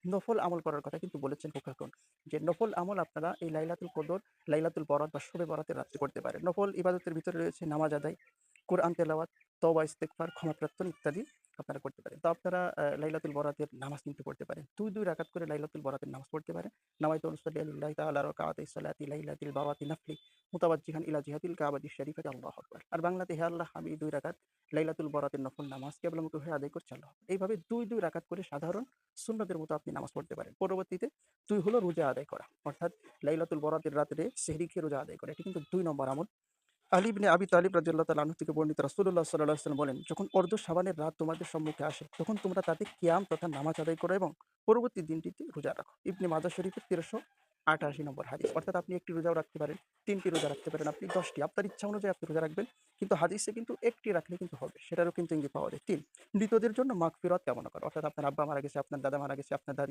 নফল আমল করার কথা কিন্তু বলেছেন ফুকাহাগণ, যে নফল আমল আপনারা এই লাইলাতুল কদর, লাইলাতুল বরাত বা শবে বরাতের রাত্রে করতে পারেন। নফল ইবাদতের ভিতরে রয়েছে নামাজ আদায়, কোরআন তেলাওয়াত, তওবা ইস্তেগফার, ক্ষমা প্রার্থনা ইত্যাদি আপনারা করতে পারেন। তো আপনারা লাইলাতুল বরাতের নামাজ কিন্তু পড়তে পারেন। ২ রাকাত করে লাইলাতুল বরাতের নামাজ পড়তে পারেন। নাওয়াইতু আন উসাল্লিয়া লিল্লাহি তাআলা রাকাতাই সালাতি লাইলাতিল বরাতি নাফলি মুতাওয়াজ্জিহান ইলা জিহাতিল কাবাতি শরীফাতি আল্লাহু আকবার। আর বাংলাতে হে আল্লাহ, আমি ২ রাকাত লাইলাতুল বরাতের নফল নামাজ কেবলামুখী হয়ে আদায় করছি আল্লাহু আকবার। এইভাবে ২ রাকাত করে সাধারণ সুন্নতের মতো আপনি নামাজ পড়তে পারেন। পরবর্তীতে ২ হলো রোজা আদায় করা। অর্থাৎ লাইলাতুল বরাতের রাত্রে সেহরি খেয়ে রোজা আদায় করা। এটি কিন্তু ২ নম্বর আমল। আলী ইবনে আবি তালিব রাদিয়াল্লাহু তাআলা আনহু থেকে বর্ণিত, রাসূলুল্লাহ সাল্লাল্লাহু আলাইহি ওয়াসাল্লাম বলেন, যখন অর্ধ শাবানের রাত তোমাদের সম্মুখে আসে, তখন তোমরা তাতে কিয়াম তথা নামাজ আদায় করো এবং পরবর্তী দিনটিতে রোজা রাখো। ইবনে মাজাহ শরীফের ১৩৮৮ নম্বর হাদিস। অর্থাৎ আপনি একটি রোজাও রাখতে পারেন, ৩টি রোজা রাখতে পারেন, আপনি ১০টি, আপনার ইচ্ছা অনুযায়ী আপনি রোজা রাখবেন। কিন্তু হাদিসে কিন্তু একটি রাখলে কিন্তু হবে, সেটারও কিন্তু ইঙ্গিত পাওয়া যায়। ৩, মৃতদের জন্য মাগফিরাত কামনা করা। অর্থাৎ আপনার আব্বা মারা গেছে, আপনার দাদা মারা গেছে, আপনার দাদি